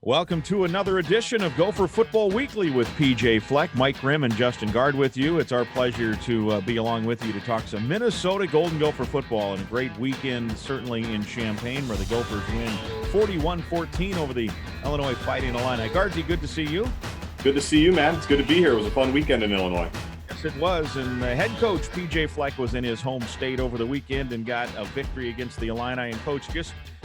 Welcome to another edition of Gopher Football Weekly with PJ Fleck, Mike Grimm, and Justin Gaard with you. It's our pleasure to be along with you to talk some Minnesota Golden Gopher football and a great weekend, certainly in Champaign, where the Gophers win 41-14 over the Illinois Fighting Illini. Gaardsy, good to see you. Good to see you, man. It's good to be here. It was a fun weekend in Illinois. Yes, it was. And head coach PJ Fleck was in his home state over the weekend and got a victory against the Illini. And, Coach,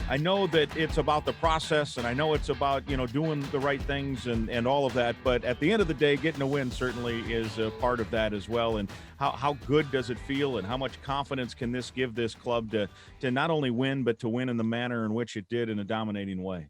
I know that it's about the process, and I know it's about, doing the right things and all of that. But at the end of the day, getting a win certainly is a part of that as well. And how good does it feel, and how much confidence can this give this club to not only win, but to win in the manner in which it did in a dominating way?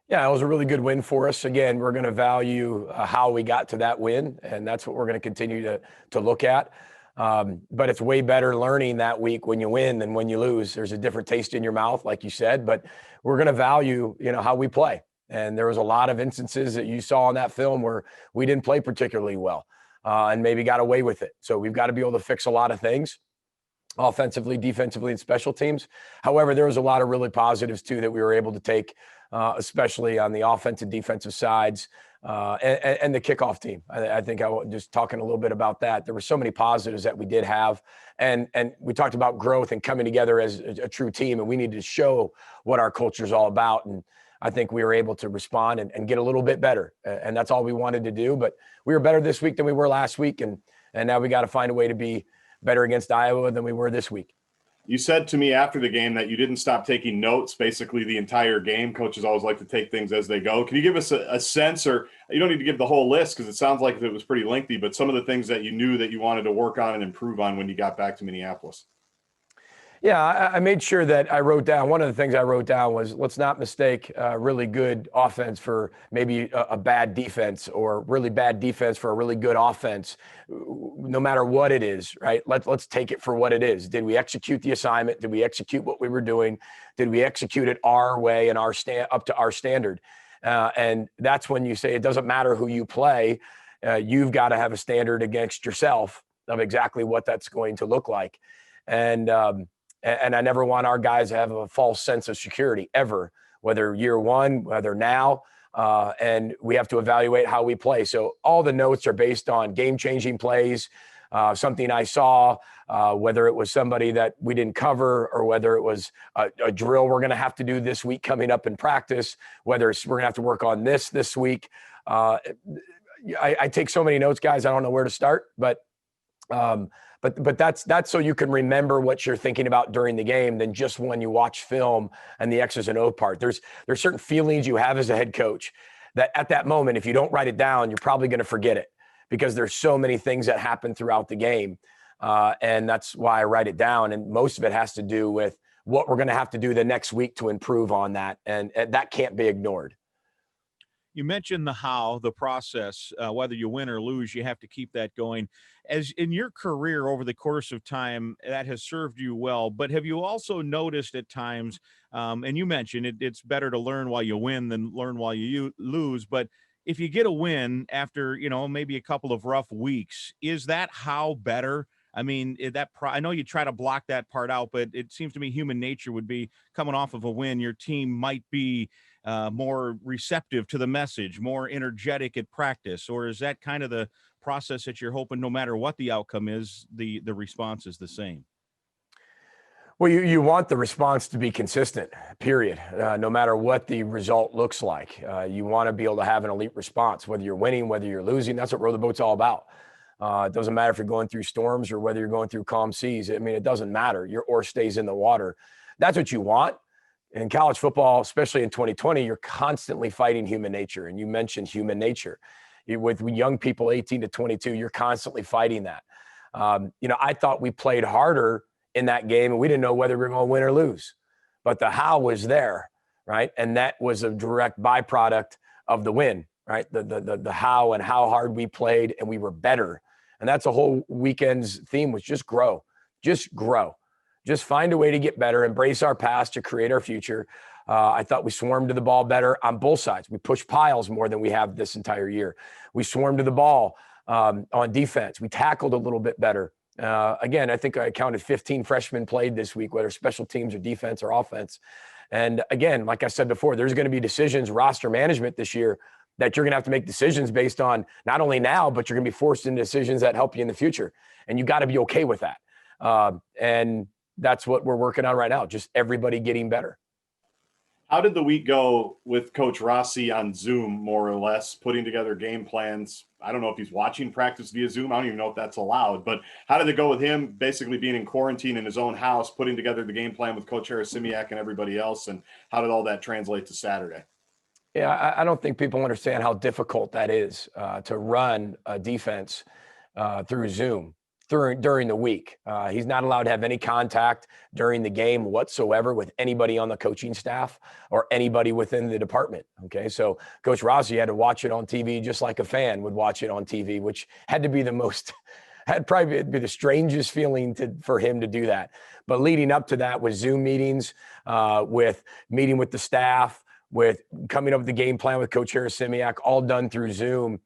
Yeah, it was a really good win for us. Again, we're going to value how we got to that win, and that's what we're going to continue to look at. But it's way better learning that week when you win than when you lose. There's a different taste in your mouth, like you said, but we're going to value, how we play. And there was a lot of instances that you saw on that film where we didn't play particularly well and maybe got away with it. So we've got to be able to fix a lot of things offensively, defensively, and special teams. However, there was a lot of really positives too that we were able to take, especially on the offensive, defensive sides. And the kickoff team. I think I was just talking a little bit about that. There were so many positives that we did have. And we talked about growth and coming together as a true team, and we needed to show what our culture is all about. And I think we were able to respond and get a little bit better. And that's all we wanted to do. But we were better this week than we were last week. And now we got to find a way to be better against Iowa than we were this week. You said to me after the game that you didn't stop taking notes basically the entire game. Coaches always like to take things as they go. Can you give us a sense, or you don't need to give the whole list because it sounds like it was pretty lengthy, but some of the things that you knew that you wanted to work on and improve on when you got back to Minneapolis? Yeah, I made sure that I wrote down, one of the things I wrote down was, let's not mistake really good offense for maybe a bad defense, or really bad defense for a really good offense, no matter what it is, right? Let's take it for what it is. Did we execute the assignment? Did we execute what we were doing? Did we execute it our way and up to our standard? And that's when you say it doesn't matter who you play. You've got to have a standard against yourself of exactly what that's going to look like. And I never want our guys to have a false sense of security ever, whether year one, whether now, and we have to evaluate how we play. So all the notes are based on game-changing plays, something I saw, whether it was somebody that we didn't cover, or whether it was a drill we're going to have to do this week coming up in practice, whether we're going to have to work on this week. I take so many notes, guys, I don't know where to start, but that's so you can remember what you're thinking about during the game than just when you watch film and the X's and O part. There's certain feelings you have as a head coach that at that moment, if you don't write it down, you're probably going to forget it, because there's so many things that happen throughout the game. And that's why I write it down. And most of it has to do with what we're going to have to do the next week to improve on that. And that can't be ignored. You mentioned the process, whether you win or lose, you have to keep that going. As in your career over the course of time, that has served you well, but have you also noticed at times, and you mentioned it's better to learn while you win than learn while you lose, but if you get a win after, maybe a couple of rough weeks, is that how better? I mean, I know you try to block that part out, but it seems to me human nature would be, coming off of a win, your team might be more receptive to the message, more energetic at practice, or is that kind of the process that you're hoping no matter what the outcome is, the response is the same? Well, you want the response to be consistent, period. No matter what the result looks like, you want to be able to have an elite response, whether you're winning, whether you're losing. That's what Row the Boat's all about. It doesn't matter if you're going through storms or whether you're going through calm seas. I mean, it doesn't matter. Your oar stays in the water. That's what you want. In college football, especially in 2020, you're constantly fighting human nature. And you mentioned human nature. With young people, 18 to 22, you're constantly fighting that. I thought we played harder in that game, and we didn't know whether we were going to win or lose. But the how was there, right? And that was a direct byproduct of the win, right? The how and how hard we played, and we were better. And that's a whole weekend's theme, was just grow. Just grow. Just find a way to get better, embrace our past to create our future. I thought we swarmed to the ball better on both sides. We pushed piles more than we have this entire year. We swarmed to the ball on defense. We tackled a little bit better. Again, I think I counted 15 freshmen played this week, whether special teams or defense or offense. And again, like I said before, there's going to be decisions, roster management this year, that you're going to have to make decisions based on not only now, but you're going to be forced into decisions that help you in the future. And you got to be okay with that. And that's what we're working on right now. Just everybody getting better. How did the week go with Coach Rossi on Zoom, more or less, putting together game plans? I don't know if he's watching practice via Zoom. I don't even know if that's allowed. But how did it go with him basically being in quarantine in his own house, putting together the game plan with Coach Harris-Simiak and everybody else? And how did all that translate to Saturday? Yeah, I don't think people understand how difficult that is to run a defense through Zoom during the week. He's not allowed to have any contact during the game whatsoever with anybody on the coaching staff or anybody within the department. Okay, so Coach Rossi had to watch it on TV just like a fan would watch it on TV, which had to be had probably be the strangest feeling for him to do that. But leading up to that was Zoom meetings, with meeting with the staff, with coming up with the game plan with Coach Harris-Simiak, all done through Zoom.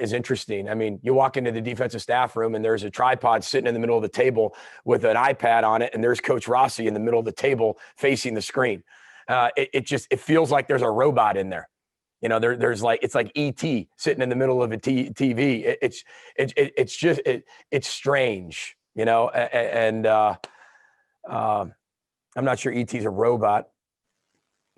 Is interesting. I mean, you walk into the defensive staff room and there's a tripod sitting in the middle of the table with an iPad on it, and there's Coach Rossi in the middle of the table facing the screen. It feels like there's a robot in there. You know, there's like, it's like ET sitting in the middle of a TV. It's strange, you know, and I'm not sure ET's a robot.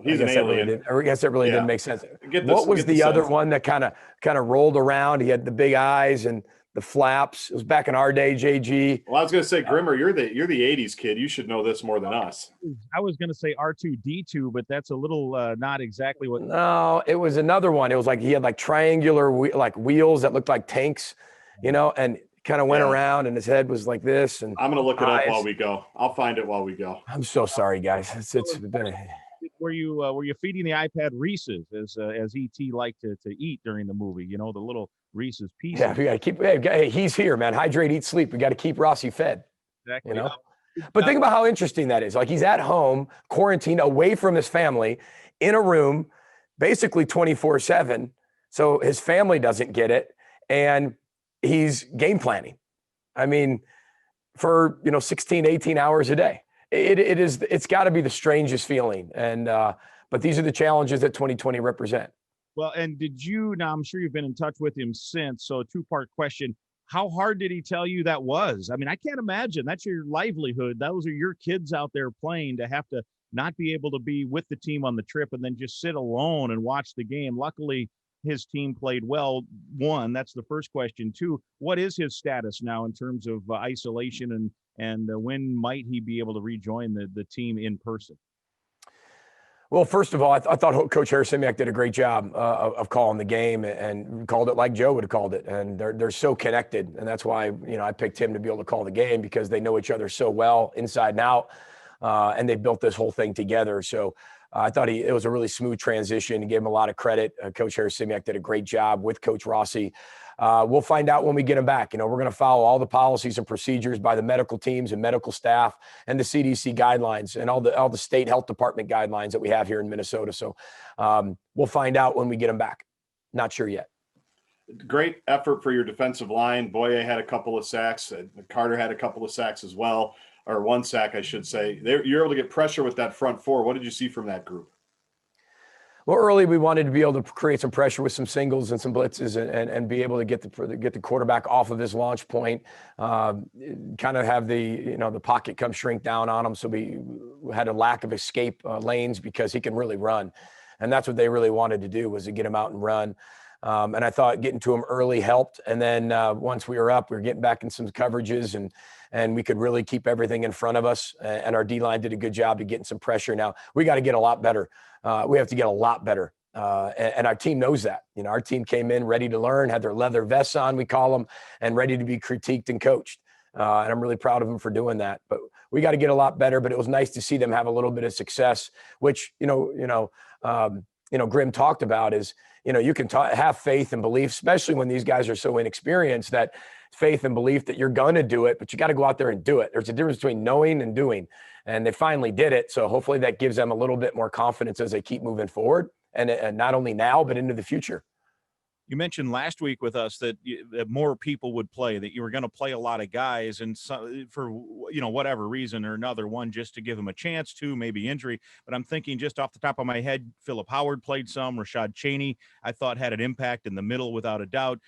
He's an alien. I guess that really didn't make sense. What was the other one that kind of rolled around? He had the big eyes and the flaps. It was back in our day, JG. Well, I was going to say, Grimmer, you're the 80s kid. You should know this more than us. I was going to say R2D2, but that's a little not exactly what. No, it was another one. It was like he had like triangular wheels that looked like tanks, you know, and kind of went around, and his head was like this. And I'm going to look it up while we go. I'll find it while we go. I'm so sorry, guys. It's been were you feeding the iPad Reese's as ET liked to eat during the movie? You know, the little Reese's pieces. Yeah, we got to keep. Hey, he's here, man. Hydrate, eat, sleep. We got to keep Rossi fed. Exactly. You know. But think about how interesting that is. Like, he's at home, quarantined, away from his family, in a room, basically 24/7. So his family doesn't get it, and he's game planning. I mean, for 16, 18 hours a day. It's got to be the strangest feeling. And but these are the challenges that 2020 represent. Well, and now I'm sure you've been in touch with him since. So a two-part question. How hard did he tell you that was? I mean, I can't imagine. That's your livelihood. Those are your kids out there playing, to have to not be able to be with the team on the trip and then just sit alone and watch the game. Luckily, his team played well. One, that's the first question. Two, what is his status now in terms of isolation, and when might he be able to rejoin the team in person? Well, first of all, I thought Coach Harris-Simiak did a great job of calling the game, and called it like Joe would have called it. And they're so connected, and that's why I picked him to be able to call the game, because they know each other so well inside and out, and they built this whole thing together. So I thought it was a really smooth transition. He gave him a lot of credit. Coach Harris-Simiak did a great job with Coach Rossi. We'll find out when we get him back. We're going to follow all the policies and procedures by the medical teams and medical staff, and the CDC guidelines, and all the state health department guidelines that we have here in Minnesota. So we'll find out when we get him back. Not sure yet. Great effort for your defensive line. Boye had a couple of sacks. Carter had a couple of sacks as well, or one sack, I should say. You're able to get pressure with that front four. What did you see from that group? Well, early we wanted to be able to create some pressure with some singles and some blitzes, and be able to get the quarterback off of his launch point, kind of have the pocket come shrink down on him. So we had a lack of escape lanes, because he can really run, and that's what they really wanted to do, was to get him out and run. And I thought getting to him early helped. And then once we were up, we were getting back in some coverages, and we could really keep everything in front of us. And our D-line did a good job of getting some pressure. Now we got to get a lot better. We have to get a lot better. And our team knows that. Our team came in ready to learn, had their leather vests on, we call them, and ready to be critiqued and coached. And I'm really proud of them for doing that. But we got to get a lot better. But it was nice to see them have a little bit of success, which, Grimm talked about is, you can have faith and belief, especially when these guys are so inexperienced, that faith and belief that you're going to do it, but you got to go out there and do it. There's a difference between knowing and doing, and they finally did it. So hopefully that gives them a little bit more confidence as they keep moving forward, and not only now, but into the future. You mentioned last week with us that, that more people would play, that you were going to play a lot of guys, and so, for whatever reason or another, one just to give them a chance, two maybe injury. But I'm thinking just off the top of my head, Philip Howard played some. Rashad Cheney, I thought, had an impact in the middle without a doubt.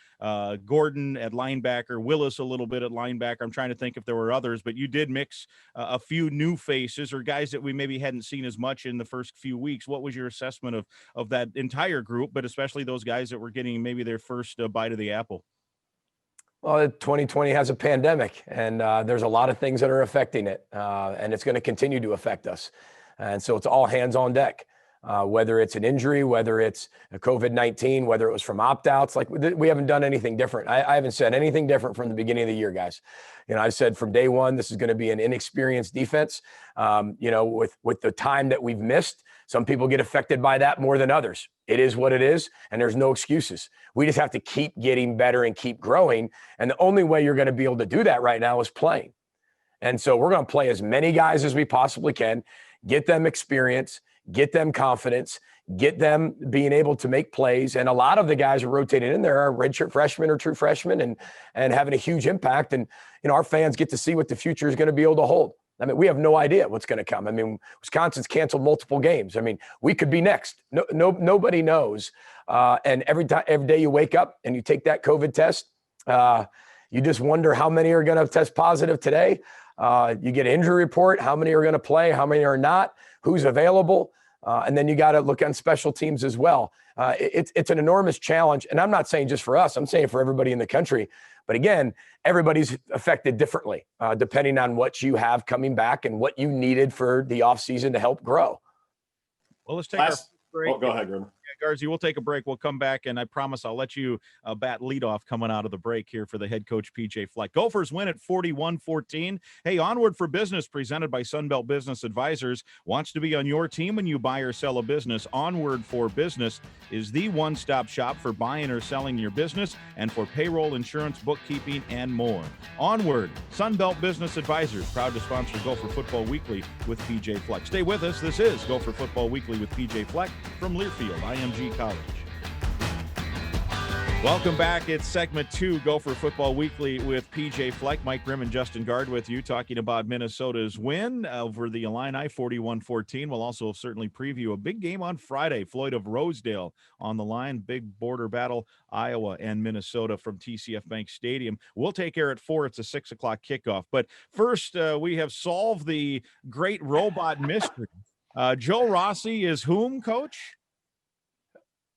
Gordon at linebacker, Willis a little bit at linebacker. I'm trying to think if there were others, but you did mix a few new faces or guys that we maybe hadn't seen as much in the first few weeks. What was your assessment of that entire group, but especially those guys that were getting maybe their first bite of the apple? Well, 2020 has a pandemic, and there's a lot of things that are affecting it, and it's going to continue to affect us. And so it's all hands on deck, whether it's an injury, whether it's a COVID-19, whether it was from opt-outs. Like, we haven't done anything different. I haven't said anything different from the beginning of the year, guys. I said from day one, this is going to be an inexperienced defense. With the time that we've missed, some people get affected by that more than others. It is what it is, and there's no excuses. We just have to keep getting better and keep growing. And the only way you're going to be able to do that right now is playing. And so we're going to play as many guys as we possibly can, get them experience, get them confidence, get them being able to make plays. And a lot of the guys who are rotated in there are redshirt freshmen or true freshmen and having a huge impact. And, our fans get to see what the future is going to be able to hold. I mean, we have no idea what's going to come. I mean, Wisconsin's canceled multiple games. I mean, we could be next. Nobody knows. And every day you wake up and you take that COVID test, you just wonder how many are going to test positive today. You get an injury report, how many are going to play, how many are not, who's available. And then you got to look on special teams as well. It's an enormous challenge. And I'm not saying just for us, I'm saying for everybody in the country. But again, everybody's affected differently, depending on what you have coming back and what you needed for the offseason to help grow. Well, let's take our break. Oh, go ahead, Grimmer. Garzy, we'll take a break. We'll come back, and I promise I'll let you bat leadoff coming out of the break here for the head coach, PJ Fleck. Gophers win at 41-14. Hey, Onward for Business, presented by Sunbelt Business Advisors, wants to be on your team when you buy or sell a business. Onward for Business is the one-stop shop for buying or selling your business and for payroll, insurance, bookkeeping, and more. Onward, Sunbelt Business Advisors, proud to sponsor Gopher Football Weekly with PJ Fleck. Stay with us. This is Gopher Football Weekly with PJ Fleck from Learfield, IMG College. Welcome back. It's segment 2, Gopher Football Weekly with PJ Fleck. Mike Grimm and Justin Gaard with you, talking about Minnesota's win over the Illini, 41-14. We'll also certainly preview a big game on Friday, Floyd of Rosedale on the line, big border battle, Iowa and Minnesota from TCF Bank Stadium. We'll take air at 4. It's a 6 o'clock kickoff. But first, we have solved the great robot mystery. Joe Rossi is whom, Coach?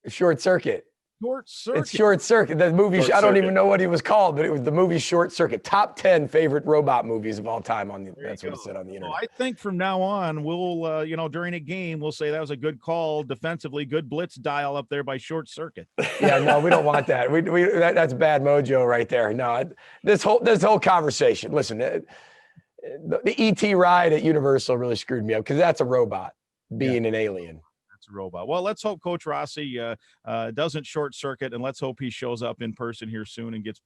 Short Circuit. Short Circuit. It's Short Circuit. The movie, I don't even know what he was called, but it was the movie Short Circuit. Top 10 favorite robot movies of all time. That's what it said on the internet. Well, I think from now on, we'll, during a game, we'll say that was a good call defensively, good blitz dial up there by Short Circuit. Yeah, no, we don't want that. That's bad mojo right there. No, this whole conversation, listen, the ET ride at Universal really screwed me up because that's a robot being an alien. Robot. Well, let's hope Coach Rossi doesn't short circuit, and let's hope he shows up in person here soon and gets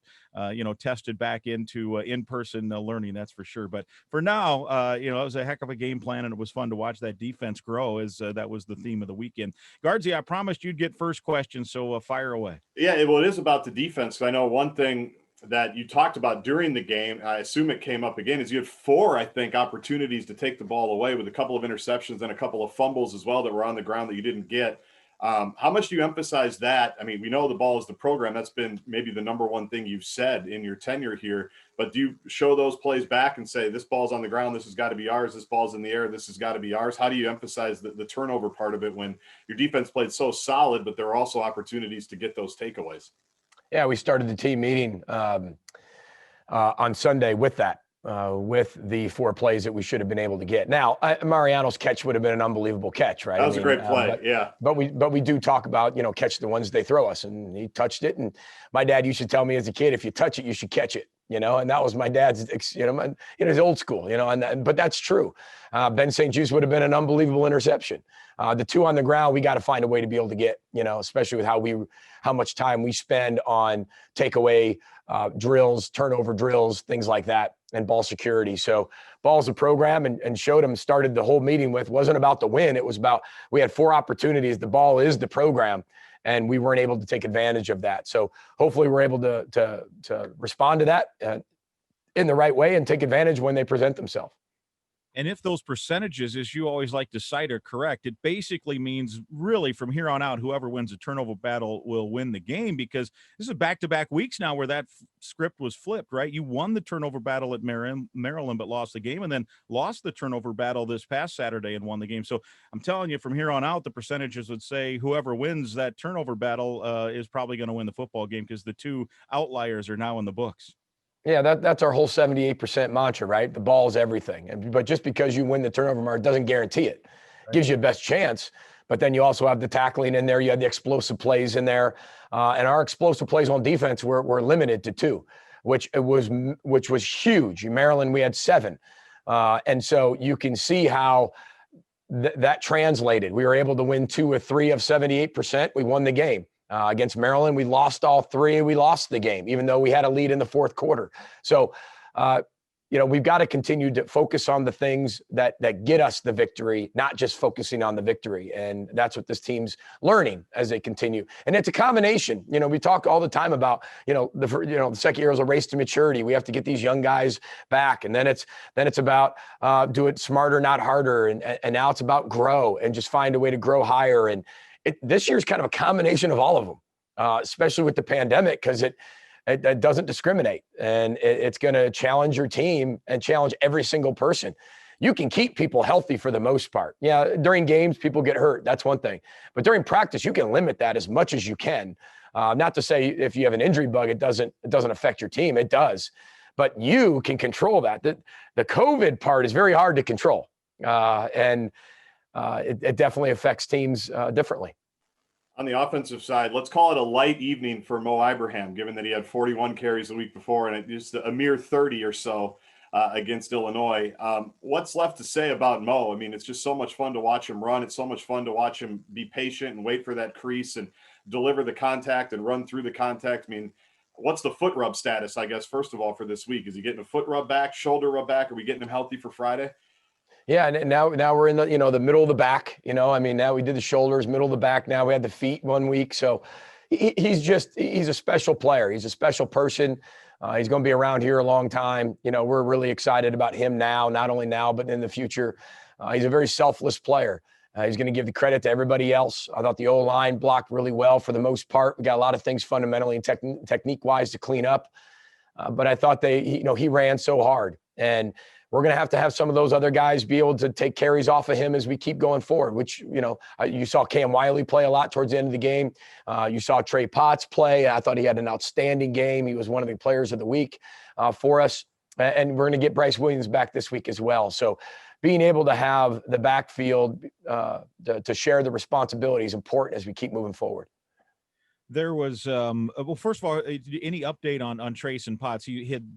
tested back into in-person learning. That's for sure. But for now, it was a heck of a game plan, and it was fun to watch that defense grow, as that was the theme of the weekend. Guardsy, I promised you'd get first question, so fire away. Yeah, well, it is about the defense. I know one thing that you talked about during the game, I assume it came up again, is you had 4, I think, opportunities to take the ball away with a couple of interceptions and a couple of fumbles as well that were on the ground that you didn't get. How much do you emphasize that? I mean, we know the ball is the program. That's been maybe the number one thing you've said in your tenure here. But do you show those plays back and say, this ball's on the ground, this has got to be ours, this ball's in the air, this has got to be ours? How do you emphasize the turnover part of it when your defense played so solid, but there are also opportunities to get those takeaways? Yeah, we started the team meeting on Sunday with that, with the 4 plays that we should have been able to get. Now, Mariano's catch would have been an unbelievable catch, right? That was a great play, yeah. But we do talk about, catch the ones they throw us, and he touched it. And my dad used to tell me as a kid, if you touch it, you should catch it. And that was my dad's, his old school, but that's true. Ben St. Juste would have been an unbelievable interception. The 2 on the ground, we got to find a way to be able to get, especially with how much time we spend on takeaway drills, turnover drills, things like that, and ball security. So ball's a program, and showed them, started the whole meeting with, wasn't about the win. It was about, we had 4 opportunities. The ball is the program. and we weren't able to take advantage of that. So hopefully we're able to respond to that in the right way and take advantage when they present themselves. And if those percentages, as you always like to cite, are correct, it basically means really from here on out, whoever wins the turnover battle will win the game, because this is back-to-back weeks now where that script was flipped, right? You won the turnover battle at Maryland, but lost the game, and then lost the turnover battle this past Saturday and won the game. So I'm telling you, from here on out, the percentages would say whoever wins that turnover battle is probably going to win the football game, because the two outliers are now in the books. Yeah, that's our whole 78% mantra, right? The ball is everything. But just because you win the turnover mark doesn't guarantee it. Right. Gives you the best chance, but then you also have the tackling in there. You have the explosive plays in there. And our explosive plays on defense were limited to 2, which was huge. In Maryland, we had 7. And so you can see how that translated. We were able to win 2 or 3 of 78%. We won the game. Against Maryland, we lost all 3. We lost the game, even though we had a lead in the 4th quarter. So, we've got to continue to focus on the things that get us the victory, not just focusing on the victory. And that's what this team's learning as they continue. And it's a combination. We talk all the time about, the second year is a race to maturity. We have to get these young guys back. And then it's about do it smarter, not harder. And now it's about grow and just find a way to grow higher. And this year's kind of a combination of all of them, especially with the pandemic, because it doesn't discriminate, and it's going to challenge your team and challenge every single person. You can keep people healthy for the most part. Yeah, during games, people get hurt. That's one thing. But during practice, you can limit that as much as you can. Not to say if you have an injury bug, it doesn't affect your team. It does. But you can control that. The COVID part is very hard to control. It definitely affects teams differently. On the offensive side, let's call it a light evening for Mo Ibrahim, given that he had 41 carries the week before and just a mere 30 or so against Illinois. What's left to say about Mo? I mean, it's just so much fun to watch him run. It's so much fun to watch him be patient and wait for that crease and deliver the contact and run through the contact. I mean, what's the foot rub status, I guess, first of all, for this week? Is he getting a foot rub back, shoulder rub back? Are we getting him healthy for Friday? Yeah, and now we're in the middle of the back. Now we did the shoulders, middle of the back. Now we had the feet 1 week. So he's a special player. He's a special person. He's going to be around here a long time. We're really excited about him now, not only now, but in the future. He's a very selfless player. He's going to give the credit to everybody else. I thought the O-line blocked really well for the most part. We got a lot of things fundamentally and technique-wise to clean up. But I thought he ran so hard. And we're going to have some of those other guys be able to take carries off of him as we keep going forward, which, you saw Cam Wiley play a lot towards the end of the game. You saw Trey Potts play. I thought he had an outstanding game. He was one of the players of the week for us. And we're going to get Bryce Williams back this week as well. So being able to have the backfield to share the responsibility is important as we keep moving forward. There was, well, first of all, any update on Trace and Potts? He had,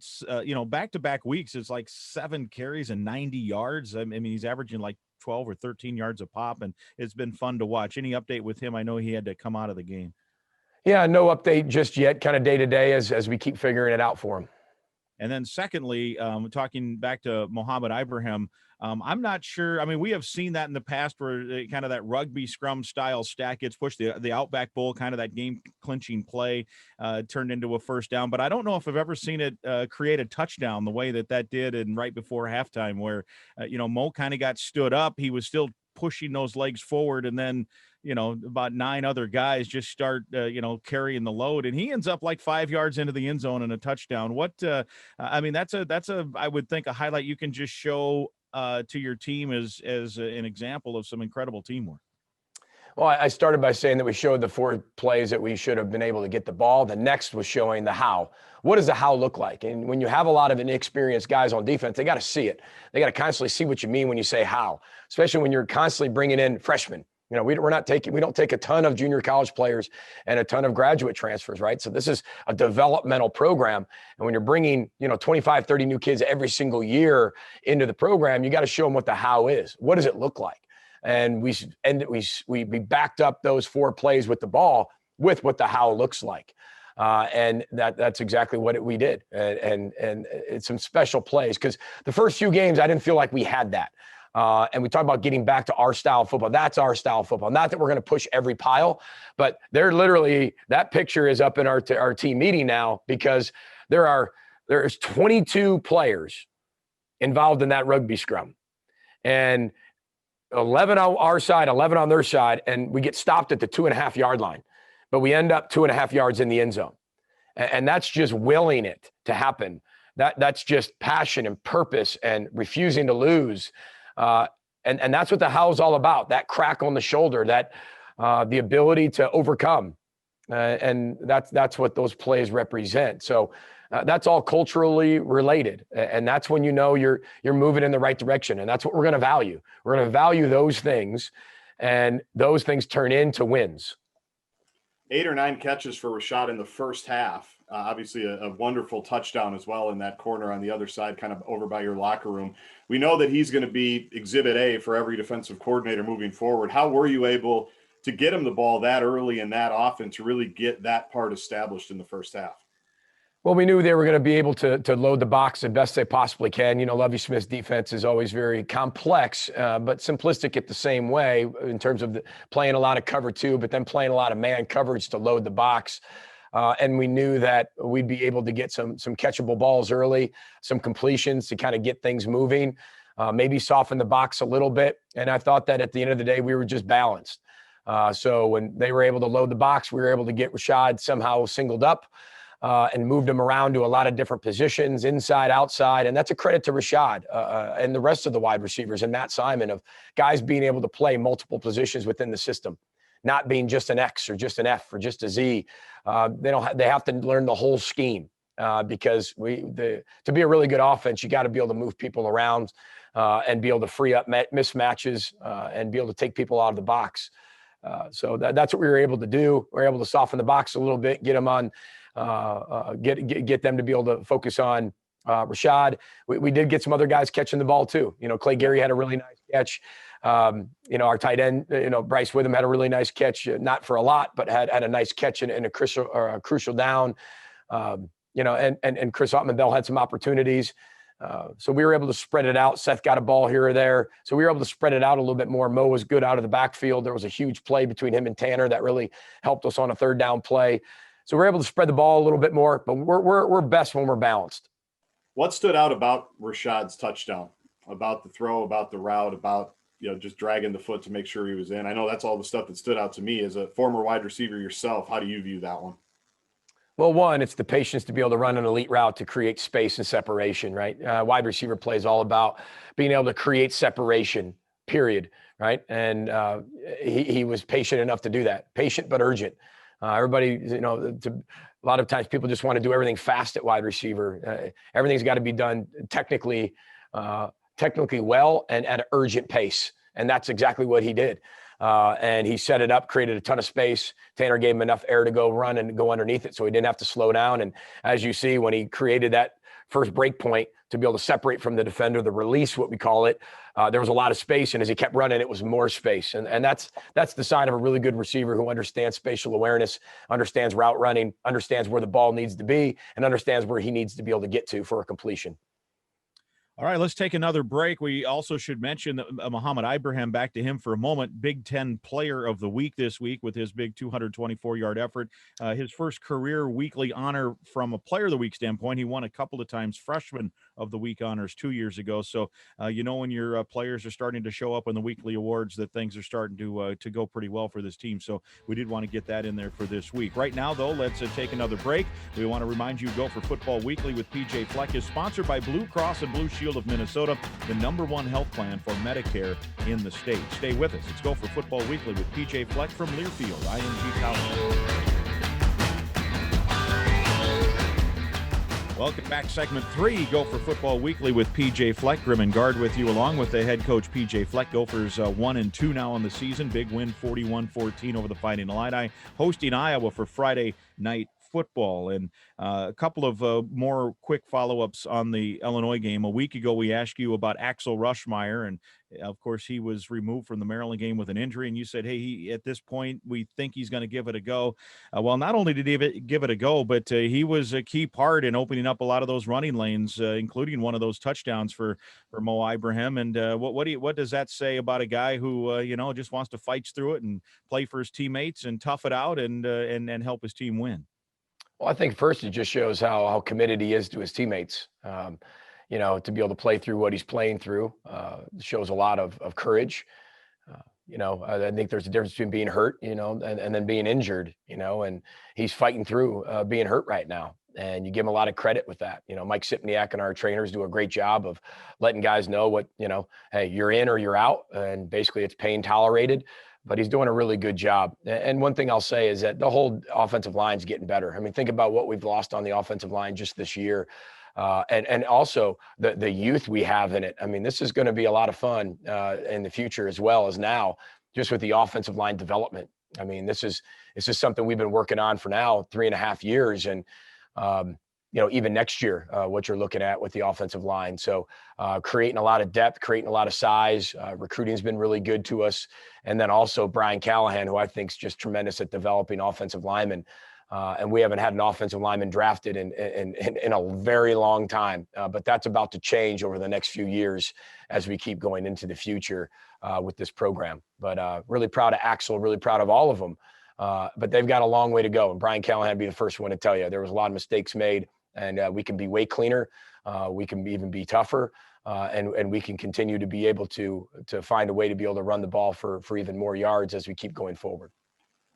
back-to-back weeks, it's like 7 carries and 90 yards. I mean, he's averaging like 12 or 13 yards a pop, and it's been fun to watch. Any update with him? I know he had to come out of the game. Yeah, no update just yet, kind of day-to-day as we keep figuring it out for him. And then secondly, talking back to Mohamed Ibrahim, I'm not sure. I mean, we have seen that in the past where kind of that rugby scrum style stack gets pushed, the Outback Bowl, kind of that game clinching play turned into a first down. But I don't know if I've ever seen it create a touchdown the way that did and right before halftime where, Mo kind of got stood up. He was still pushing those legs forward, and then about 9 other guys just start carrying the load, and he ends up like 5 yards into the end zone and a touchdown. What I mean, that's a I would think a highlight you can just show to your team as an example of some incredible teamwork. Well, I started by saying that we showed the 4 plays that we should have been able to get the ball. The next was showing the how. What does the how look like? And when you have a lot of inexperienced guys on defense, they got to see it. They got to constantly see what you mean when you say how, especially when you're constantly bringing in freshmen. We don't take a ton of junior college players and a ton of graduate transfers, right? So this is a developmental program. And when you're bringing, 25, 30 new kids every single year into the program, you got to show them what the how is. What does it look like? And we backed up those 4 plays with the ball with what the how looks like. And that's exactly what we did. And it's some special plays because the first few games, I didn't feel like we had that. And we talk about getting back to our style of football. That's our style of football. Not that we're going to push every pile, but they're literally, that picture is up in our team meeting now, because there's 22 players involved in that rugby scrum, and 11 on our side, 11 on their side, and we get stopped at the 2.5 yard line, but we end up 2.5 yards in the end zone. And that's just willing it to happen. That's just passion and purpose and refusing to lose. And that's what the how's all about, that crack on the shoulder, that the ability to overcome. And that's what those plays represent. So that's all culturally related. And that's when you know you're moving in the right direction. And that's what we're going to value. We're going to value those things, and those things turn into wins. 8 or 9 catches for Rashad in the first half. Obviously a wonderful touchdown as well in that corner on the other side, kind of over by your locker room. We know that he's going to be exhibit A for every defensive coordinator moving forward. How were you able to get him the ball that early in that offense to really get that part established in the first half? Well, we knew they were going to be able to load the box the best they possibly can. You know, Lovie Smith's defense is always very complex, but simplistic at the same way, in terms of playing a lot of cover 2, but then playing a lot of man coverage to load the box. And we knew that we'd be able to get some catchable balls early, some completions to kind of get things moving, maybe soften the box a little bit. And I thought that at the end of the day, we were just balanced. So when they were able to load the box, we were able to get Rashad somehow singled up. And moved him around to a lot of different positions, inside, outside. And that's a credit to Rashad and the rest of the wide receivers and Matt Simon, of guys being able to play multiple positions within the system, not being just an X or just an F or just a Z. They have to learn the whole scheme because to be a really good offense, you got to be able to move people around and be able to free up mismatches and be able to take people out of the box. So that's what we were able to do. We were able to soften the box a little bit, get them on, get them to be able to focus on Rashad. We did get some other guys catching the ball too. You know, Clay Gary had a really nice catch. You know, our tight end, Bryce Witham had a really nice catch, not for a lot, but had a nice catch in a crucial down. And Chris Ottman-Bell had some opportunities. So we were able to spread it out. Seth got a ball here or there. So we were able to spread it out a little bit more. Mo was good out of the backfield. There was a huge play between him and Tanner that really helped us on a 3rd down play. So we're able to spread the ball a little bit more, but we're best when we're balanced. What stood out about Rashad's touchdown, about the throw, about the route, about just dragging the foot to make sure he was in? I know that's all the stuff that stood out to me as a former wide receiver yourself. How do you view that one? Well, one, it's the patience to be able to run an elite route to create space and separation, right? Wide receiver play is all about being able to create separation, period, right? And he was patient enough to do that. Patient but urgent. Everybody, a lot of times people just want to do everything fast at wide receiver. Everything's got to be done technically well and at an urgent pace. And that's exactly what he did. And he set it up, created a ton of space. Tanner gave him enough air to go run and go underneath it, so he didn't have to slow down. And as you see, when he created that first break point to be able to separate from the defender, the release, what we call it, there was a lot of space. And as he kept running, it was more space. And that's the sign of a really good receiver who understands spatial awareness, understands route running, understands where the ball needs to be, and understands where he needs to be able to get to for a completion. All right, let's take another break. We also should mention that Muhammad Ibrahim, back to him for a moment, Big Ten Player of the Week this week with his big 224-yard effort. His first career weekly honor from a Player of the Week standpoint. He won a couple of times Freshman of the Week honors 2 years ago. So, when your players are starting to show up in the weekly awards, that things are starting to go pretty well for this team. So we did want to get that in there for this week. Right now, though, let's take another break. We want to remind you, Gopher Football Weekly with PJ Fleck is sponsored by Blue Cross and Blue Shield of Minnesota, the #1 health plan for Medicare in the state. Stay with us. It's Gopher Football Weekly with PJ Fleck from Learfield, IMG College. Welcome back. Segment 3, Gopher Football Weekly with PJ Fleck. Grimm and Gaard with you, along with the head coach PJ Fleck. Gophers 1-2 now on the season. Big win, 41-14 over the Fighting Illini, hosting Iowa for Friday night football. And a couple of more quick follow-ups on the Illinois game. A week ago, we asked you about Axel Rushmeyer and Of course, he was removed from the Maryland game with an injury, and you said, hey, at this point, we think he's going to give it a go. Well, not only did he give it a go, but he was a key part in opening up a lot of those running lanes, including one of those touchdowns for Mo Ibrahim. And what does that say about a guy who, just wants to fight through it and play for his teammates and tough it out and help his team win? Well, I think first it just shows how committed he is to his teammates. To be able to play through what he's playing through shows a lot of courage. I think there's a difference between being hurt, and then being injured, and he's fighting through being hurt right now. And you give him a lot of credit with that. Mike Sipniak and our trainers do a great job of letting guys know what, hey, you're in or you're out. And basically it's pain tolerated, but he's doing a really good job. And one thing I'll say is that the whole offensive line is getting better. I mean, think about what we've lost on the offensive line just this year. And also the youth we have in it. I mean, this is going to be a lot of fun in the future as well as now, just with the offensive line development. I mean, this is something we've been working on for now 3.5 years. And, even next year, what you're looking at with the offensive line. So creating a lot of depth, creating a lot of size, recruiting has been really good to us. And then also Brian Callahan, who I think is just tremendous at developing offensive linemen. And we haven't had an offensive lineman drafted in a very long time, but that's about to change over the next few years as we keep going into the future with this program. But really proud of Axel, really proud of all of them. But they've got a long way to go. And Brian Callahan would be the first one to tell you there was a lot of mistakes made, and we can be way cleaner. We can even be tougher, and we can continue to be able to find a way to be able to run the ball for even more yards as we keep going forward.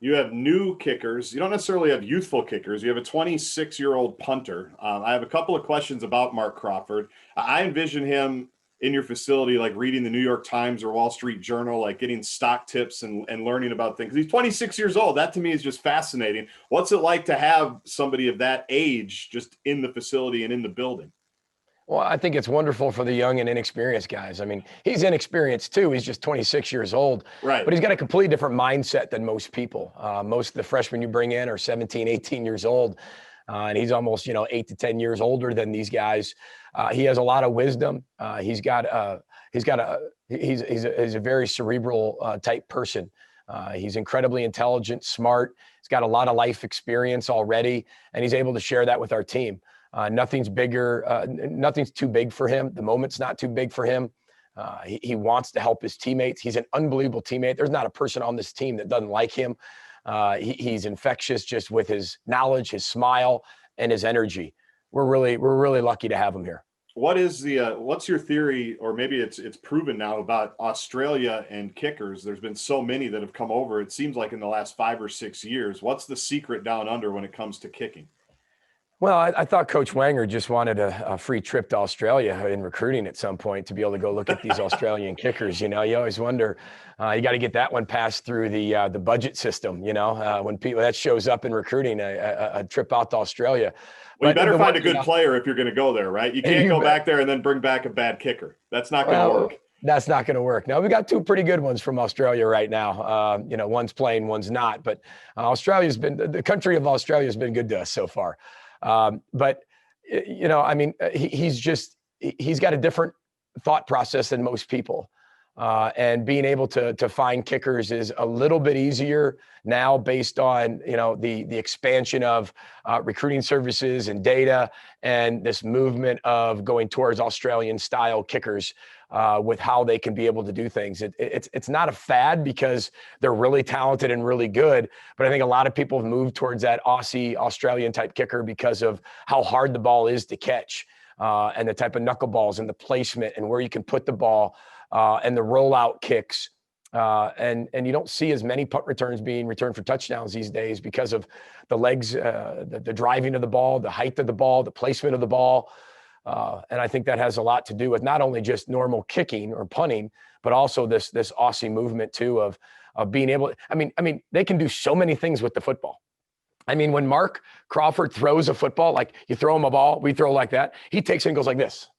You have new kickers. You don't necessarily have youthful kickers. You have a 26-year-old punter. I have a couple of questions about Mark Crawford. I envision him in your facility, like reading the New York Times or Wall Street Journal, like getting stock tips and learning about things. He's 26 years old. That to me is just fascinating. What's it like to have somebody of that age just in the facility and in the building? Well, I think it's wonderful for the young and inexperienced guys. I mean, he's inexperienced too. He's just 26 years old, right? But he's got a completely different mindset than most people. Most of the freshmen you bring in are 17, 18 years old. And he's almost, 8 to 10 years older than these guys. He has a lot of wisdom. He's a very cerebral type person. He's incredibly intelligent, smart. He's got a lot of life experience already, and he's able to share that with our team. Nothing's bigger. Nothing's too big for him. The moment's not too big for him. He wants to help his teammates. He's an unbelievable teammate. There's not a person on this team that doesn't like him. He's infectious just with his knowledge, his smile, and his energy. We're really lucky to have him here. What's your theory, or maybe it's proven now, about Australia and kickers? There's been so many that have come over. It seems like in the last 5 or 6 years. What's the secret down under when it comes to kicking? Well, I thought Coach Wenger just wanted a free trip to Australia in recruiting at some point to be able to go look at these Australian kickers. You always wonder, you got to get that one passed through the budget system, when people that shows up in recruiting, a trip out to Australia. Well, you better find a good player if you're going to go there, right? You can't go back there and then bring back a bad kicker. That's not going to work. That's not going to work. Now, we got 2 pretty good ones from Australia right now. One's playing, one's not. But the country of Australia has been good to us so far. But he's got a different thought process than most people. And being able to find kickers is a little bit easier now based on, the expansion of recruiting services and data and this movement of going towards Australian style kickers with how they can be able to do things. It's not a fad because they're really talented and really good, but I think a lot of people have moved towards that Aussie Australian type kicker because of how hard the ball is to catch and the type of knuckleballs and the placement and where you can put the ball. And the rollout kicks, and you don't see as many punt returns being returned for touchdowns these days because of the legs, the driving of the ball, the height of the ball, the placement of the ball. And I think that has a lot to do with not only just normal kicking or punting, but also this Aussie movement too of being able. I mean, they can do so many things with the football. I mean, when Mark Crawford throws a football, like you throw him a ball, we throw like that. He takes it and goes like this.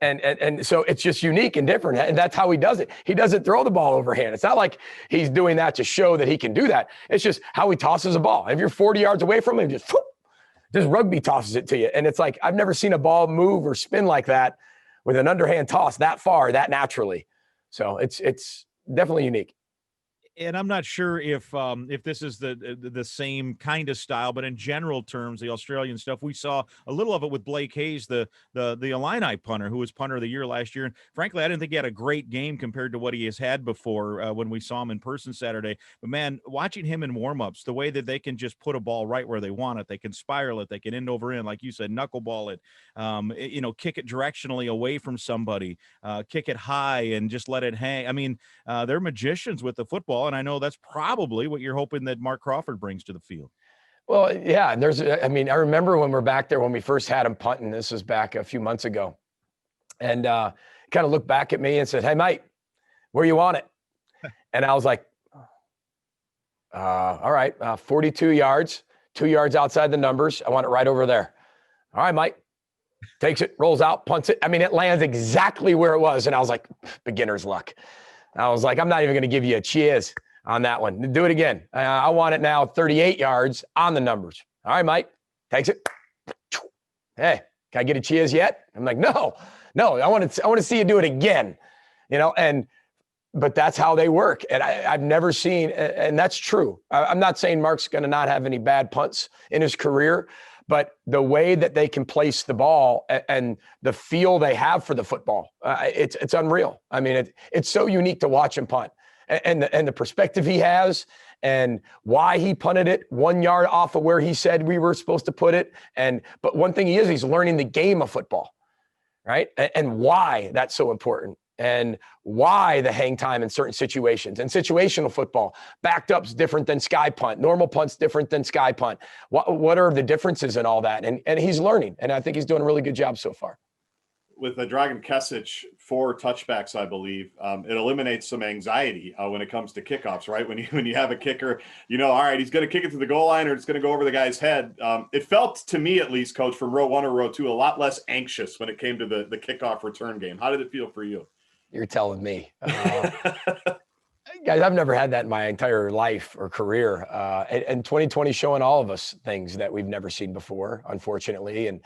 And so it's just unique and different. And that's how he does it. He doesn't throw the ball overhand. It's not like he's doing that to show that he can do that. It's just how he tosses a ball. If you're 40 yards away from him, just rugby tosses it to you. And it's like, I've never seen a ball move or spin like that with an underhand toss that far, that naturally. So it's definitely unique. And I'm not sure if this is the same kind of style, but in general terms, the Australian stuff, we saw a little of it with Blake Hayes, the Illini punter, who was punter of the year last year. And frankly, I didn't think he had a great game compared to what he has had before when we saw him in person Saturday. But man, watching him in warmups, the way that they can just put a ball right where they want it, they can spiral it, they can end over end, like you said, knuckleball it, kick it directionally away from somebody, kick it high and just let it hang. I mean, they're magicians with the football. And I know that's probably what you're hoping that Mark Crawford brings to the field. Well, yeah, I remember when we're back there when we first had him punting. This was back a few months ago. And kind of looked back at me and said, "Hey, mate, where you want it?" And I was like, all right, 42 yards, 2 yards outside the numbers. I want it right over there. All right, Mike. Takes it, rolls out, punts it. I mean, it lands exactly where it was. And I was like, beginner's luck. I was like, I'm not even going to give you a cheers on that one. Do it again. I want it now 38 yards on the numbers. All right, Mike. Takes it. Hey, can I get a cheers yet? I'm like, no. I want to see you do it again. But that's how they work. And I've never seen, and that's true. I'm not saying Mark's going to not have any bad punts in his career, but the way that they can place the ball and the feel they have for the football, it's unreal. I mean, it's so unique to watch him punt. And the perspective he has and why he punted it 1 yard off of where he said we were supposed to put it. But one thing he's learning the game of football, right? And why that's so important and why the hang time in certain situations. And situational football, backed up's different than sky punt. Normal punt's different than sky punt. What are the differences in all that? And he's learning, and I think he's doing a really good job so far. With the Dragan Kesic 4 touchbacks, I believe, it eliminates some anxiety when it comes to kickoffs, right? When you have a kicker, all right, he's going to kick it to the goal line or it's going to go over the guy's head. It felt to me, at least, Coach, from row 1 or row 2, a lot less anxious when it came to the kickoff return game. How did it feel for you? You're telling me. Guys, I've never had that in my entire life or career. And 2020 showing all of us things that we've never seen before, unfortunately. And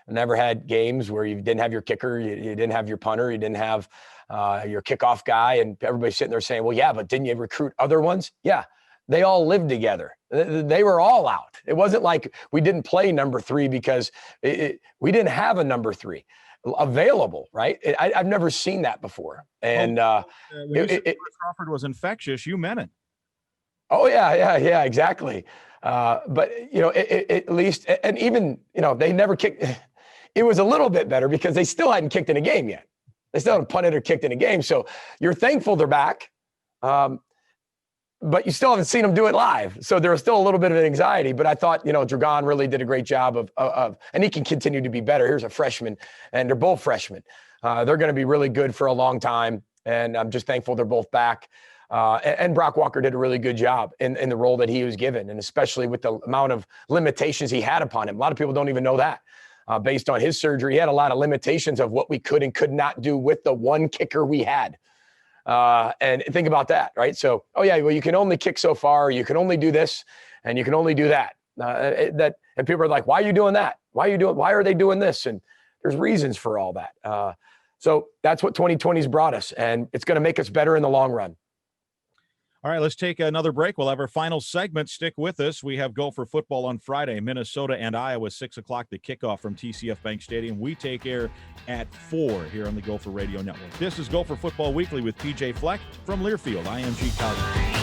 never had games where you didn't have your kicker, you didn't have your punter, you didn't have your kickoff guy, and everybody's sitting there saying, well, yeah, but didn't you recruit other ones? Yeah, they all lived together. They were all out. It wasn't like we didn't play number 3 because we didn't have a number 3 available, right? I've never seen that before. And when Crawford was infectious, you meant it. Oh, yeah, exactly. But, at least, and even, they never kicked. It was a little bit better because they still hadn't kicked in a game yet. They still haven't punted or kicked in a game. So you're thankful they're back, but you still haven't seen them do it live. So there was still a little bit of anxiety. But I thought, Dragan really did a great job of, and he can continue to be better. Here's a freshman, and they're both freshmen. They're going to be really good for a long time. And I'm just thankful they're both back. And Brock Walker did a really good job in the role that he was given, and especially with the amount of limitations he had upon him. A lot of people don't even know that. Based on his surgery, he had a lot of limitations of what we could and could not do with the one kicker we had. And think about that, right? So, you can only kick so far, you can only do this, and you can only do that. And people are like, why are you doing that? Why are they doing this? And there's reasons for all that. So that's what 2020's brought us, and it's going to make us better in the long run. All right, let's take another break. We'll have our final segment. Stick with us. We have Gopher Football on Friday, Minnesota and Iowa, 6 o'clock, the kickoff from TCF Bank Stadium. We take air at 4 here on the Gopher Radio Network. This is Gopher Football Weekly with PJ Fleck from Learfield, IMG College.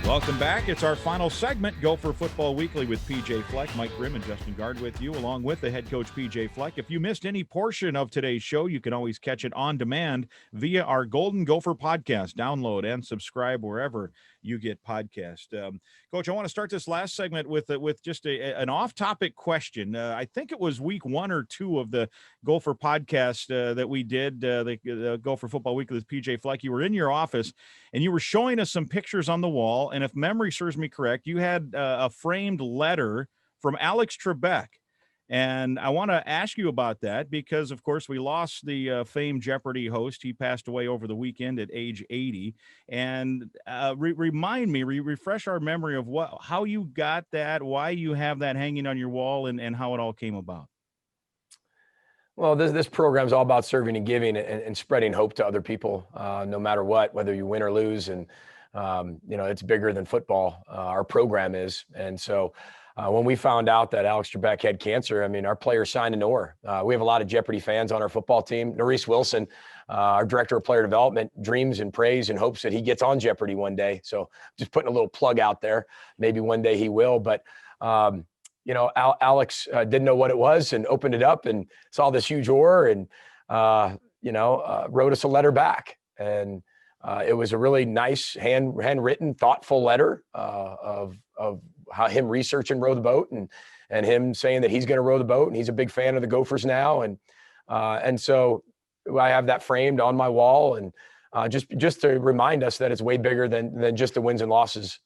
Welcome back. It's our final segment, Gopher Football Weekly with PJ Fleck. Mike Grimm and Justin Gaard with you, along with the head coach PJ Fleck. If you missed any portion of today's show, you can always catch it on demand via our Golden Gopher podcast. Download and subscribe wherever you get podcast. Coach, I want to start this last segment with just an off-topic question. I think it was week 1 or 2 of the Gopher podcast that we did, the Gopher Football Weekly with PJ Fleck. You were in your office, and you were showing us some pictures on the wall. And if memory serves me correct, you had a framed letter from Alex Trebek. And I want to ask you about that because, of course, we lost the famed Jeopardy host. He passed away over the weekend at age 80. And refresh our memory of how you got that, why you have that hanging on your wall, and how it all came about. Well, this program is all about serving and giving and spreading hope to other people, no matter what, whether you win or lose. And, it's bigger than football. Our program is. And so when we found out that Alex Trebek had cancer, I mean, our players signed an oar. We have a lot of Jeopardy fans on our football team. Norris Wilson, our director of player development, dreams and prays and hopes that he gets on Jeopardy one day. So just putting a little plug out there. Maybe one day he will. But, Alex didn't know what it was and opened it up and saw this huge oar and, wrote us a letter back. And it was a really nice handwritten, thoughtful letter of how him researching Row the Boat and him saying that he's going to row the boat and he's a big fan of the Gophers now. And so I have that framed on my wall and just to remind us that it's way bigger than just the wins and losses.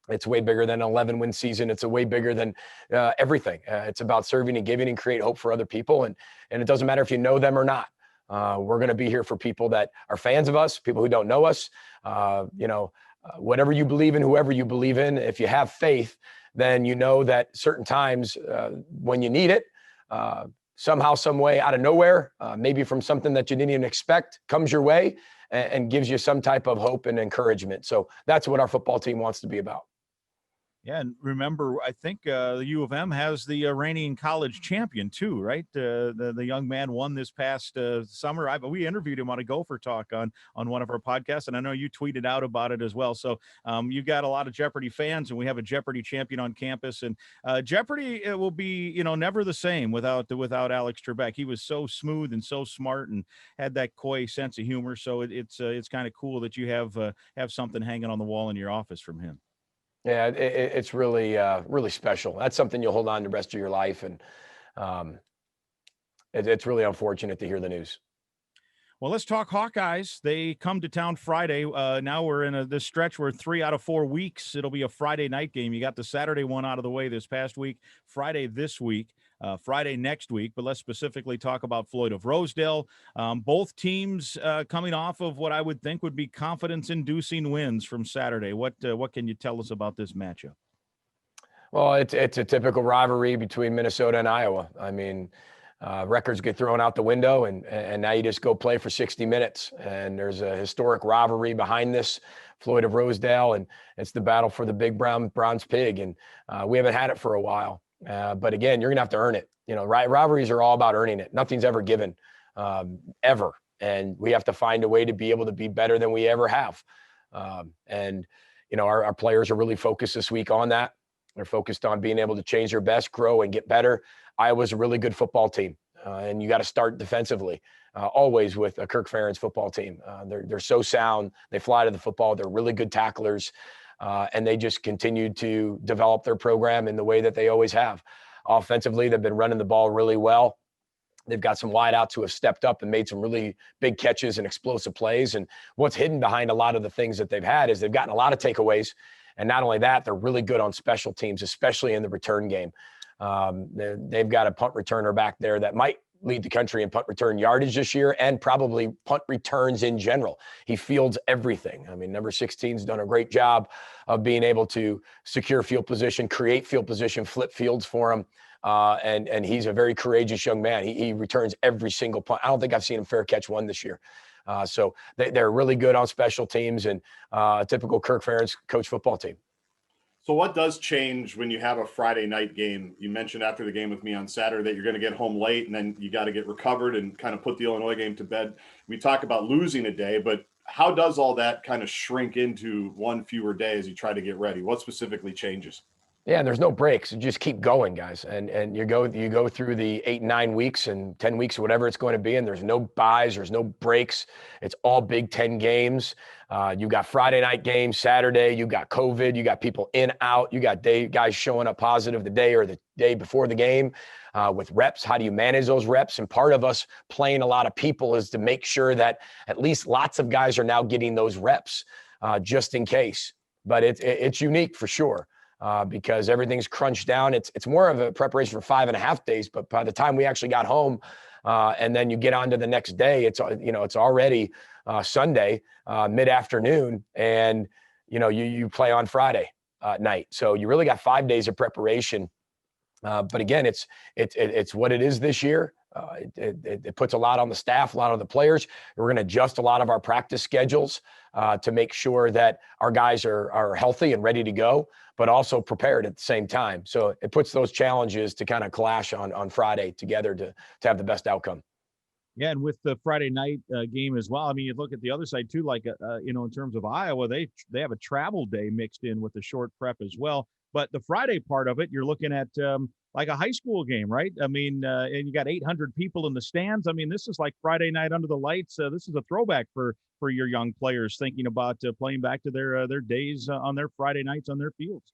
It's way bigger than an 11-win season. It's a way bigger than everything. It's about serving and giving and create hope for other people. And it doesn't matter if you know them or not. We're going to be here for people that are fans of us, people who don't know us. Whatever you believe in, whoever you believe in, if you have faith, then you know that certain times when you need it, somehow, some way, out of nowhere, maybe from something that you didn't even expect, comes your way and gives you some type of hope and encouragement. So that's what our football team wants to be about. Yeah, and remember, I think the U of M has the reigning college champion too, right? The young man won this past summer. We interviewed him on a Gopher Talk on one of our podcasts, and I know you tweeted out about it as well. So you've got a lot of Jeopardy fans, and we have a Jeopardy champion on campus. And Jeopardy will be, never the same without Alex Trebek. He was so smooth and so smart and had that coy sense of humor. So it's kind of cool that you have something hanging on the wall in your office from him. Yeah, it's really, really special. That's something you'll hold on to the rest of your life. And it's really unfortunate to hear the news. Well, let's talk Hawkeyes. They come to town Friday. Now we're in this stretch where 3 out of 4 weeks, it'll be a Friday night game. You got the Saturday one out of the way this past week, Friday this week, Friday next week. But let's specifically talk about Floyd of Rosedale. Both teams coming off of what I would think would be confidence-inducing wins from Saturday. What can you tell us about this matchup? Well, it's a typical rivalry between Minnesota and Iowa. I mean, records get thrown out the window, and now you just go play for 60 minutes. And there's a historic rivalry behind this, Floyd of Rosedale, and it's the battle for the big bronze pig. And we haven't had it for a while. But again, you're going to have to earn it. Rivalries are all about earning it. Nothing's ever given, ever. And we have to find a way to be able to be better than we ever have. Our players are really focused this week on that. They're focused on being able to change their best, grow, and get better. Iowa's a really good football team, and you got to start defensively, always with a Kirk Ferentz football team. They're so sound. They fly to the football. They're really good tacklers, and they just continue to develop their program in the way that they always have. Offensively, they've been running the ball really well. They've got some wideouts who have stepped up and made some really big catches and explosive plays. And what's hidden behind a lot of the things that they've had is they've gotten a lot of takeaways. And not only that, they're really good on special teams, especially in the return game. They've got a punt returner back there that might lead the country in punt return yardage this year and probably punt returns in general. He fields everything. I mean, number 16's done a great job of being able to secure field position, create field position, flip fields for him. And he's a very courageous young man. He returns every single punt. I don't think I've seen him fair catch one this year. So they're really good on special teams and a typical Kirk Ferentz coach football team. So what does change when you have a Friday night game? You mentioned after the game with me on Saturday that you're going to get home late and then you got to get recovered and kind of put the Illinois game to bed. We talk about losing a day, but how does all that kind of shrink into one fewer day as you try to get ready? What specifically changes? Yeah, and there's no breaks. You just keep going, guys. And you go through the 8, 9 weeks and 10 weeks or whatever it's going to be, and there's no buys, there's no breaks. It's all Big Ten games. You got Friday night games, Saturday, you got COVID, you got people in, out, you got guys showing up positive the day or the day before the game with reps. How do you manage those reps? And part of us playing a lot of people is to make sure that at least lots of guys are now getting those reps just in case. But it's unique for sure. Because everything's crunched down. It's more of a preparation for 5.5 days, but by the time we actually got home and then you get on to the next day, it's already Sunday, mid-afternoon, and you play on Friday night. So you really got 5 days of preparation. But again, it's what it is this year. It puts a lot on the staff, a lot on the players. We're going to adjust a lot of our practice schedules to make sure that our guys are healthy and ready to go, but also prepared at the same time. So it puts those challenges to kind of clash on Friday together to have the best outcome. Yeah, and with the Friday night game as well. I mean, you look at the other side too, like in terms of Iowa, they have a travel day mixed in with the short prep as well. But the Friday part of it, you're looking at like a high school game, right? I mean, and you got 800 people in the stands. I mean, this is like Friday night under the lights. This is a throwback for your young players thinking about playing back to their days on their Friday nights on their fields.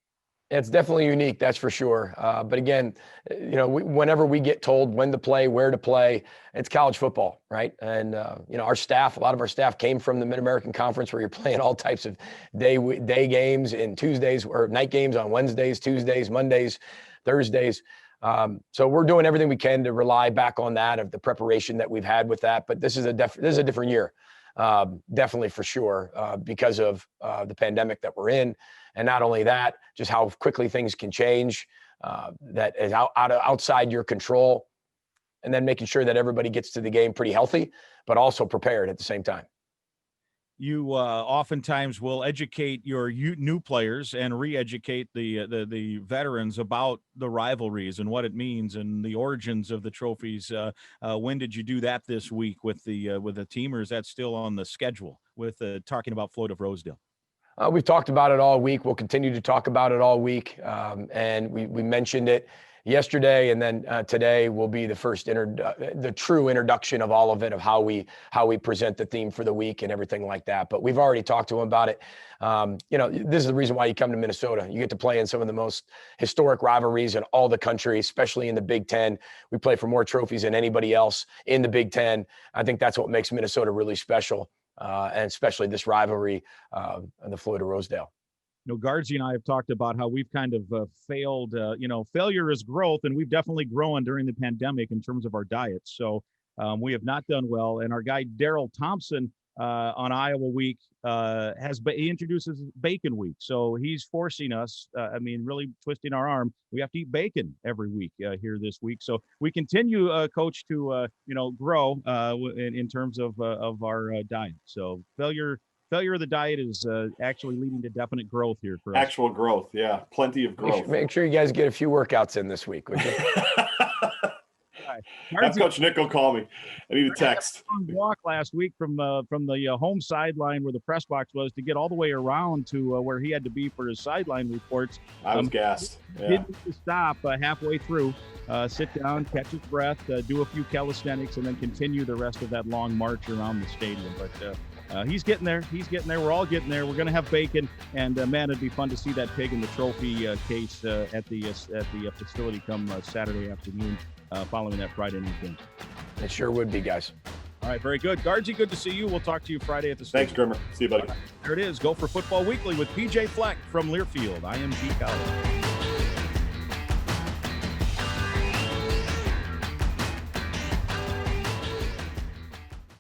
It's definitely unique, that's for sure. But again, whenever we get told when to play, where to play, it's college football, right? And our staff, a lot of our staff came from the Mid-American Conference, where you're playing all types of day games and Tuesdays, or night games on Wednesdays, Tuesdays, Mondays, Thursdays. So we're doing everything we can to rely back on that, of the preparation that we've had with that. But this is a different year, definitely for sure, because of the pandemic that we're in. And not only that, just how quickly things can change, that is outside your control, and then making sure that everybody gets to the game pretty healthy, but also prepared at the same time. You oftentimes will educate your new players and re-educate the veterans about the rivalries and what it means and the origins of the trophies. When did you do that this week with the team, or is that still on the schedule with talking about Floyd of Rosedale? We've talked about it all week. We'll continue to talk about it all week. And we mentioned it yesterday, and then today will be the first the true introduction of all of it, of how we present the theme for the week and everything like that. But we've already talked to them about it. This is the reason why you come to Minnesota. You get to play in some of the most historic rivalries in all the country, especially in the Big Ten. We play for more trophies than anybody else in the Big Ten. I think that's what makes Minnesota really special. And especially this rivalry and the Floyd of Rosedale. Guardsy and I have talked about how we've kind of failed. Failure is growth, and we've definitely grown during the pandemic in terms of our diets. So we have not done well. And our guy Daryl Thompson on Iowa Week he introduces Bacon Week. So he's forcing us, really twisting our arm. We have to eat bacon every week here this week. So we continue, Coach, to grow in terms of our diet. So failure of the diet is actually leading to definite growth here for us. Actual growth, yeah, plenty of growth. Make sure you guys get a few workouts in this week, would you? Have Coach Nick call me. I need a text. Walk last week from the home sideline where the press box was to get all the way around to where he had to be for his sideline reports. I was gassed. Yeah. Didn't stop halfway through, sit down, catch his breath, do a few calisthenics, and then continue the rest of that long march around the stadium. But he's getting there. We're all getting there. We're going to have bacon, and man, it'd be fun to see that pig in the trophy case at the facility come Saturday afternoon following that Friday night game. It sure would be, guys. All right, very good. Guardsy, good to see you. We'll talk to you Friday at the stadium. Thanks, Grimmer. See you, buddy. There it is. Gopher Football Weekly with PJ Fleck from Learfield. I am G. Collins.